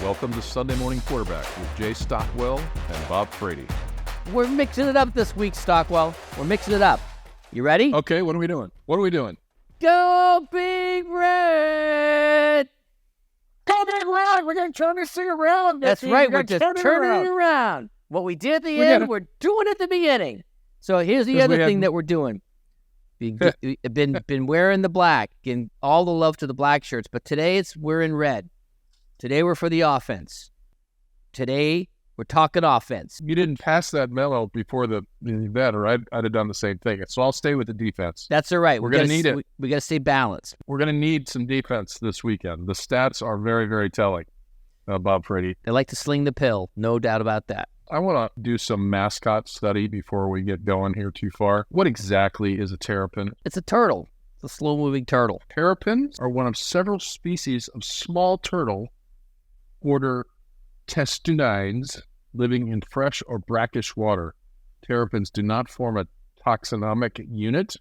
Welcome to Sunday Morning Quarterback with Jay Stockwell and Bob Frady. We're mixing it up this week, Stockwell. We're mixing it up. You ready? Okay, what are we doing? Go Big Red! Go Big Red! We're going to turn this thing around. That's right, we're just turning it around. What we did at the end, we're doing at the beginning. So here's the other thing that we're doing. Been wearing the black, getting all the love to the Blackshirts, but today we're in red. Today we're for the offense. Today we're talking offense. You didn't pass that memo before the event, or I'd have done the same thing. So I'll stay with the defense. That's all right. We're going to need it. We got to stay balanced. We're going to need some defense this weekend. The stats are very, very telling, Bob Frady. They like to sling the pill, no doubt about that. I want to do some mascot study before we get going here too far. What exactly is a terrapin? It's a turtle. It's a slow-moving turtle. Terrapins are one of several species of small turtle, order Testudines, living in fresh or brackish water. Terrapins do not form a taxonomic unit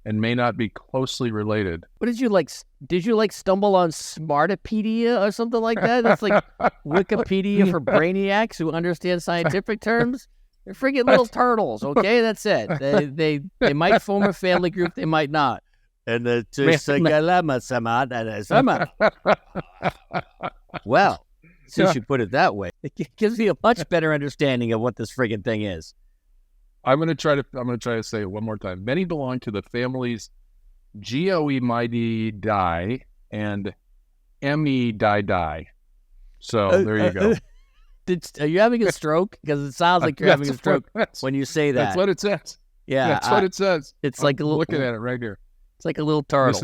and may not be closely related. What did you like? Did you stumble on Smartopedia or something like that? That's like Wikipedia for brainiacs who understand scientific terms. They're freaking little turtles. Okay, that's it. They might form a family group. They might not. And well, since you put it that way, it gives me a much better understanding of what this friggin' thing is. I'm gonna try to say it one more time. Many belong to the families Geoemyidae and Emyidae. So there you go. Are you having a stroke? Because it sounds like you're having a stroke when you say that. That's what it says. Yeah, that's what it says. It's like a little. Looking at it right here. It's like a little turtle.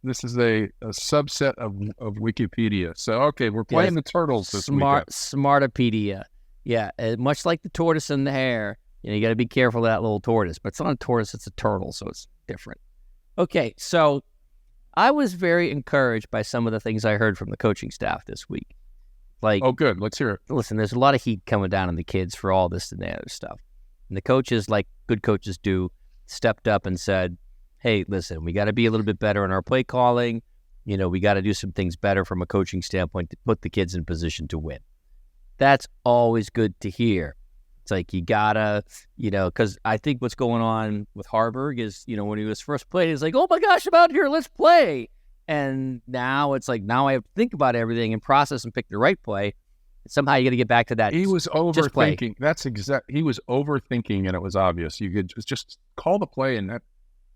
This is a subset of Wikipedia. So okay, we're playing the turtles this weekend. Smartopedia. Yeah, much like the tortoise and the hare. You got to be careful of that little tortoise. But it's not a tortoise, it's a turtle, so it's different. Okay, so I was very encouraged by some of the things I heard from the coaching staff this week. Oh, good. Let's hear it. Listen, there's a lot of heat coming down on the kids for all this and that other stuff. And the coaches, like good coaches do, stepped up and said, hey, listen, we got to be a little bit better in our play calling. We got to do some things better from a coaching standpoint to put the kids in position to win. That's always good to hear. It's like you gotta, because I think what's going on with Harburg is, when he was first played, he's like, oh my gosh, I'm out here, let's play. And now it's like, now I have to think about everything and process and pick the right play. Somehow you got to get back to that. He was overthinking. He was overthinking, and it was obvious. You could just call the play and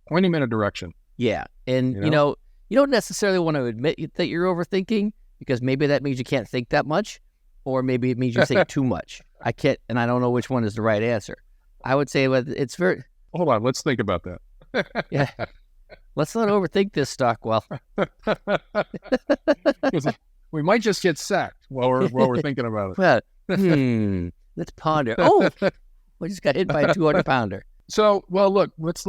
point him in a direction. Yeah. And, you don't necessarily want to admit that you're overthinking, because maybe that means you can't think that much, or maybe it means you think too much. I don't know which one is the right answer. I would say it's very... Hold on, let's think about that. Yeah. Let's not overthink this, Stockwell. We might just get sacked while we're thinking about it. Well, let's ponder. Oh, we just got hit by a 200-pounder. So, well, look, let's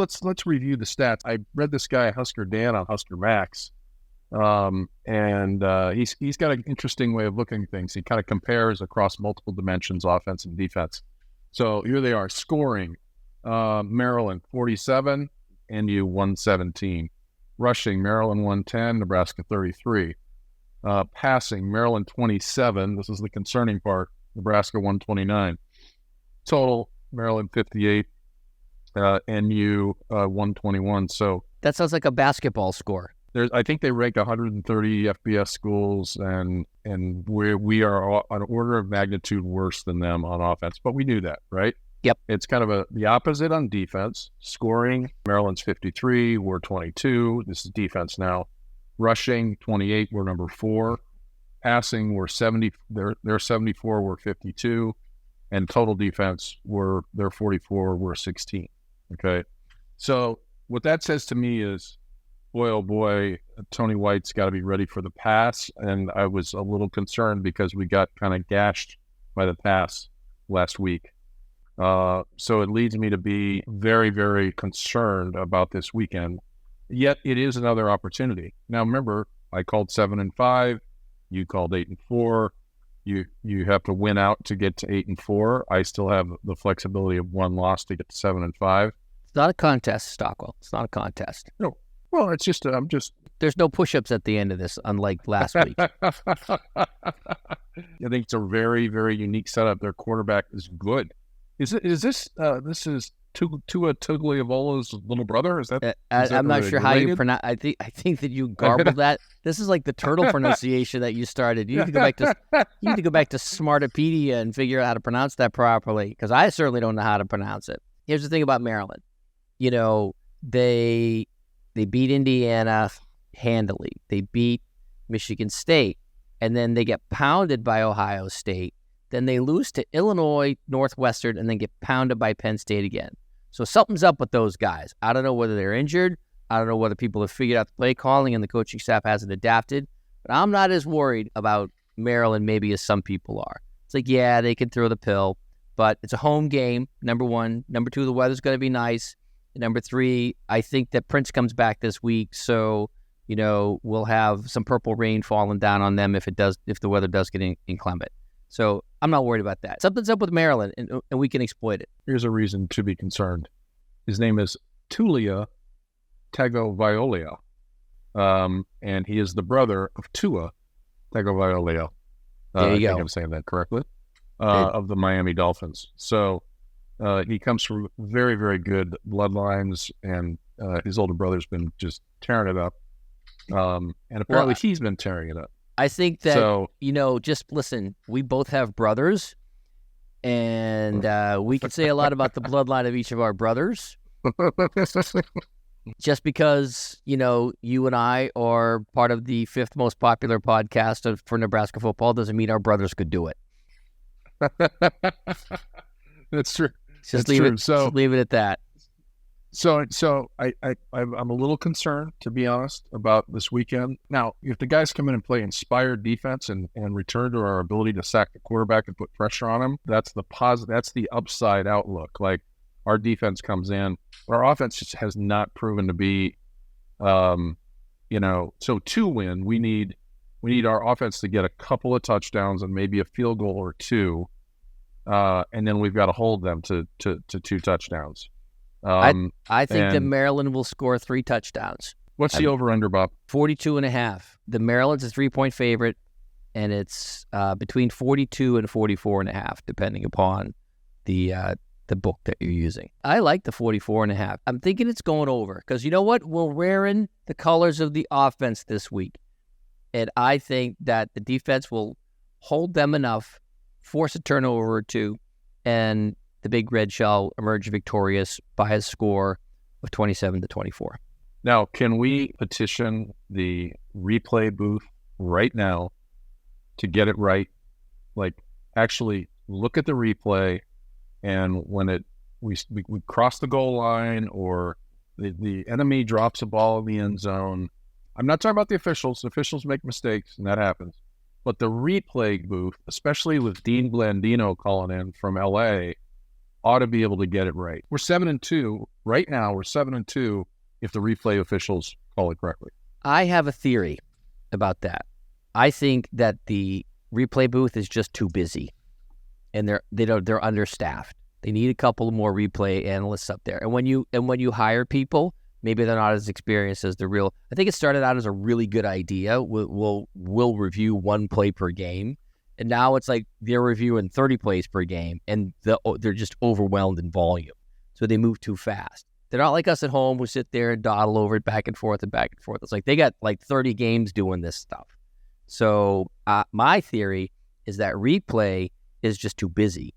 review the stats. I read this guy Husker Dan on Husker Max, and he's got an interesting way of looking at things. He kind of compares across multiple dimensions, offense and defense. So here they are: scoring, Maryland 47, NU 117; rushing, Maryland 110, Nebraska 33; passing, Maryland 27. This is the concerning part. Nebraska 129. Total, Maryland 58. NU 121. So that sounds like a basketball score. I think they rank 130 FBS schools, and we are an order of magnitude worse than them on offense. But we knew that, right? Yep. It's kind of the opposite on defense. Scoring, Maryland's 53, we're 22. This is defense now. Rushing, 28, we're number 4. Passing, we're 70. They're 74, we're 52. And total defense, they're 44, we're 16. Okay, so what that says to me is, boy, oh boy, Tony White's got to be ready for the pass. And I was a little concerned because we got kind of gashed by the pass last week. So it leads me to be very, very concerned about this weekend. Yet it is another opportunity. Now, remember, I called 7-5. You called 8-4. You have to win out to get to 8-4. I still have the flexibility of one loss to get to 7-5. It's not a contest, Stockwell. It's not a contest. No. Well, it's just there's no push-ups at the end of this, unlike last week. I think it's a very, very unique setup. Their quarterback is good. Is this Tua Tagovailoa's little brother? Is that? I'm not sure how you pronounce. I think that you garbled that. This is like the turtle pronunciation that you started. You need to go back to Smartopedia and figure out how to pronounce that properly, because I certainly don't know how to pronounce it. Here's the thing about Maryland. You know, they beat Indiana handily. They beat Michigan State, and then they get pounded by Ohio State. Then they lose to Illinois Northwestern, and then get pounded by Penn State again. So something's up with those guys. I don't know whether they're injured. I don't know whether people have figured out the play calling and the coaching staff hasn't adapted. But I'm not as worried about Maryland maybe as some people are. It's like, yeah, they can throw the pill, but it's a home game, number one. Number two, the weather's going to be nice. And number three, I think that Prince comes back this week, so you know we'll have some purple rain falling down on them if the weather does get inclement. So I'm not worried about that. Something's up with Maryland, and we can exploit it. Here's a reason to be concerned. His name is Tua Tagovailoa, and he is the brother of Tua Tagovailoa. There you go. I think I'm saying that correctly. Of the Miami Dolphins. So he comes from very, very good bloodlines, and his older brother's been just tearing it up. And apparently he's been tearing it up. I think that, just listen, we both have brothers, and we can say a lot about the bloodline of each of our brothers. Just because, you and I are part of the 5th most popular podcast for Nebraska football doesn't mean our brothers could do it. That's true. Just leave it at that. So I'm a little concerned, to be honest, about this weekend. Now, if the guys come in and play inspired defense and return to our ability to sack the quarterback and put pressure on him, that's the upside outlook. Like, our defense comes in, our offense just has not proven to be, so to win, we need our offense to get a couple of touchdowns and maybe a field goal or two, and then we've got to hold them to 2 touchdowns. I think that Maryland will score 3 touchdowns. What's the over-under, Bob? 42.5. The Maryland's a 3-point favorite, and it's between 42 and 44.5, depending upon the book that you're using. I like the 44.5. I'm thinking it's going over, because you know what? We're wearing the colors of the offense this week, and I think that the defense will hold them enough, force a turnover or two, and the Big Red shall emerge victorious by a score of 27-24. Now, can we petition the replay booth right now to get it right? Like, actually look at the replay, and when we cross the goal line or the enemy drops a ball in the end zone, I'm not talking about the officials. The officials make mistakes, and that happens. But the replay booth, especially with Dean Blandino calling in from LA, ought to be able to get it right. We're 7-2 right now. We're 7-2 if the replay officials call it correctly. I have a theory about that. I think that the replay booth is just too busy, and they're understaffed. They need a couple more replay analysts up there. And when you hire people, maybe they're not as experienced as the real. I think it started out as a really good idea. We'll review 1 play per game. And now it's like they're reviewing 30 plays per game, and they're just overwhelmed in volume. So they move too fast. They're not like us at home who sit there and dawdle over it back and forth and back and forth. It's like they got like 30 games doing this stuff. So my theory is that replay is just too busy,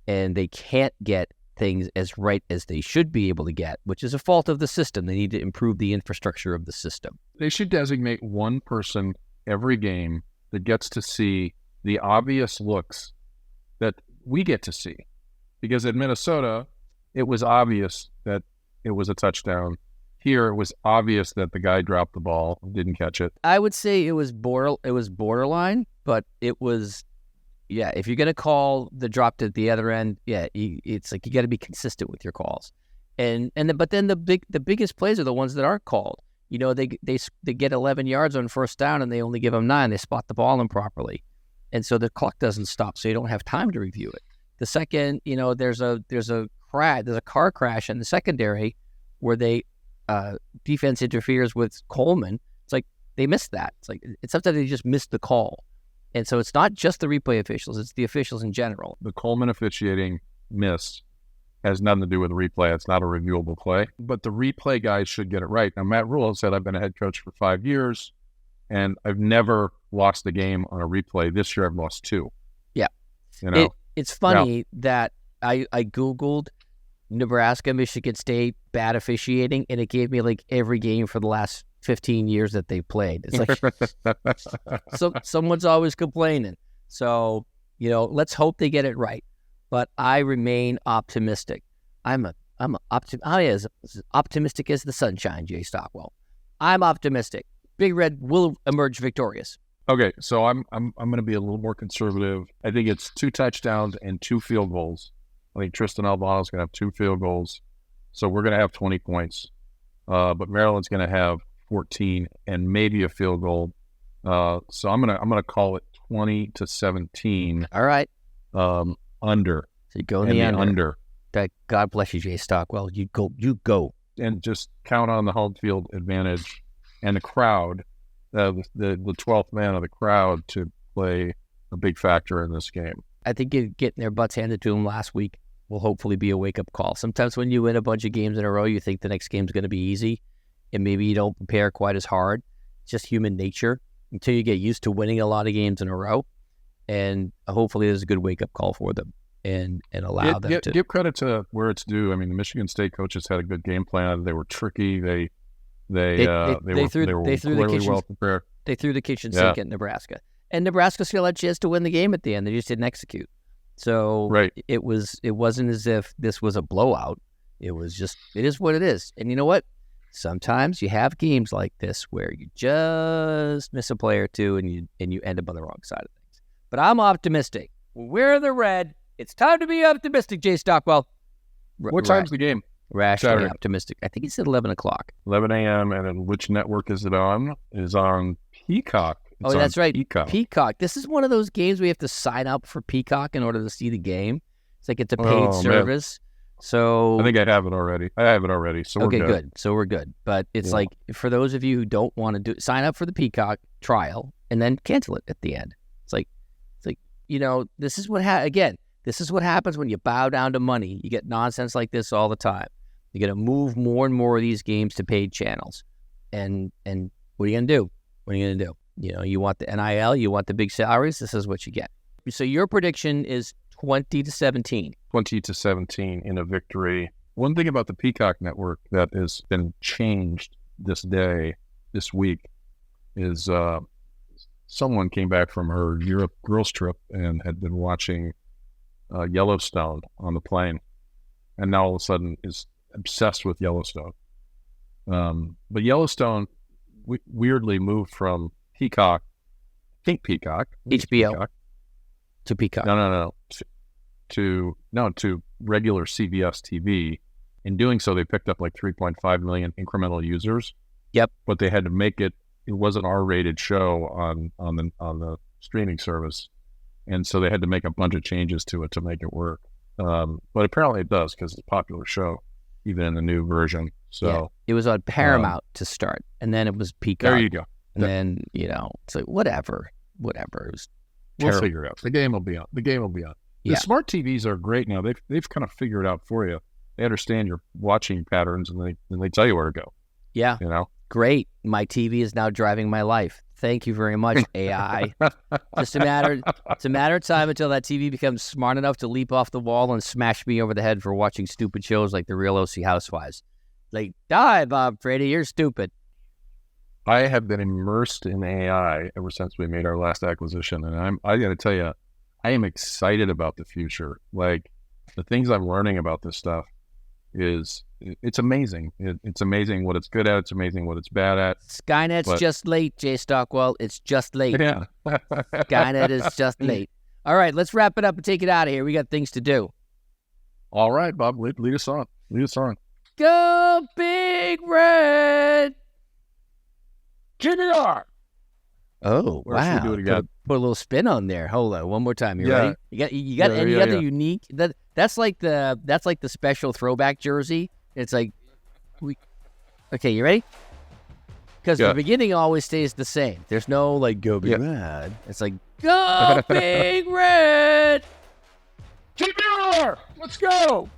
and they can't get things as right as they should be able to get, which is a fault of the system. They need to improve the infrastructure of the system. They should designate one person every game that gets to see the obvious looks that we get to see. Because at Minnesota, it was obvious that it was a touchdown. Here, it was obvious that the guy dropped the ball, didn't catch it. I would say it was borderline, but it was, if you're going to call the drop to the other end, it's like you got to be consistent with your calls. But then the biggest plays are the ones that aren't called. They get 11 yards on first down, and they only give them 9. They spot the ball improperly. And so the clock doesn't stop, so you don't have time to review it. The second, there's a car crash in the secondary where defense interferes with Coleman. It's like they missed that. It's sometimes they just missed the call. And so it's not just the replay officials, it's the officials in general. The Coleman officiating miss has nothing to do with the replay. It's not a reviewable play. But the replay guys should get it right. Now, Matt Rule said, I've been a head coach for 5 years, and I've never lost a game on a replay. This year I've lost 2. Yeah. You know? It's funny that I Googled Nebraska, Michigan State, bad officiating, and it gave me like every game for the last 15 years that they played. It's like so someone's always complaining. So, let's hope they get it right. But I remain optimistic. I'm as optimistic as the sunshine, Jay Stockwell. I'm optimistic. Big Red will emerge victorious. Okay, so I'm going to be a little more conservative. I think it's 2 touchdowns and 2 field goals. I think Tristan Albano's going to have 2 field goals, so we're going to have 20 points. But Maryland's going to have 14 and maybe a field goal. So I'm gonna call it 20-17. All right. Under. So you go in the under. God bless you, Jay Stockwell. You go. And just count on the home field advantage and the crowd, the 12th man of the crowd to play a big factor in this game. I think getting their butts handed to them last week will hopefully be a wake-up call. Sometimes when you win a bunch of games in a row, you think the next game's going to be easy, and maybe you don't prepare quite as hard. It's just human nature until you get used to winning a lot of games in a row. And hopefully there's a good wake-up call for them and allow them to... Give credit to where it's due. I mean, the Michigan State coaches had a good game plan. They were tricky. They were clearly well prepared. They threw the kitchen sink at Nebraska. And Nebraska still had a chance to win the game at the end. They just didn't execute. So it wasn't as if this was a blowout. It is what it is. And you know what? Sometimes you have games like this where you just miss a play or two and you end up on the wrong side of things. But I'm optimistic. We're the Red. It's time to be optimistic, Jay Stockwell. What time's the game? Rationally Saturday. Optimistic. I think it's at 11 o'clock. 11 a.m. And then which network is it on? It is on Peacock. That's right. Peacock. This is one of those games we have to sign up for Peacock in order to see the game. It's like it's a paid service. Man. So I think I have it already. So we're good. So we're good. But it's like for those of you who don't want to sign up for the Peacock trial and then cancel it at the end. It's like this is what this is what happens when you bow down to money. You get nonsense like this all the time. You're going to move more and more of these games to paid channels. And what are you going to do? What are you going to do? You want the NIL, you want the big salaries. This is what you get. So your prediction is 20-17. 20-17 in a victory. One thing about the Peacock network that has been changed this week, is someone came back from her Europe girls trip and had been watching Yellowstone on the plane, and now all of a sudden is obsessed with Yellowstone. But Yellowstone weirdly moved from Peacock, HBO Peacock. To Peacock. No. To regular CBS TV. In doing so, they picked up like 3.5 million incremental users. Yep. But they had to make it was an R-rated show on the streaming service, and so they had to make a bunch of changes to it to make it work. But apparently it does because it's a popular show, even in the new version. So it was on Paramount to start, and then it was Peacock. There you go. And then it's like whatever. It was we'll figure it out. The game will be on. Yeah. The smart TVs are great now. They've kind of figured it out for you. They understand your watching patterns, and they tell you where to go. Yeah. Great. My TV is now driving my life. Thank you very much, AI. It's a matter of time until that TV becomes smart enough to leap off the wall and smash me over the head for watching stupid shows like The Real OC Housewives. Like, die, Bob Brady, you're stupid. I have been immersed in AI ever since we made our last acquisition, and I got to tell you, I am excited about the future. Like, the things I'm learning about this stuff it's amazing. It's amazing what it's good at. It's amazing what it's bad at. Skynet's just late, Jay Stockwell. It's just late. Yeah. Skynet is just late. All right, let's wrap it up and take it out of here. We got things to do. All right, Bob, lead us on. Go Big Red! GDR! Oh, wow. Do it again? Put a little spin on there. Hold on, one more time. You ready? You got any other unique? That's like the special throwback jersey. It's like okay, you ready? Because the beginning always stays the same. There's no like go big red. It's like go big red. Keep your let's go.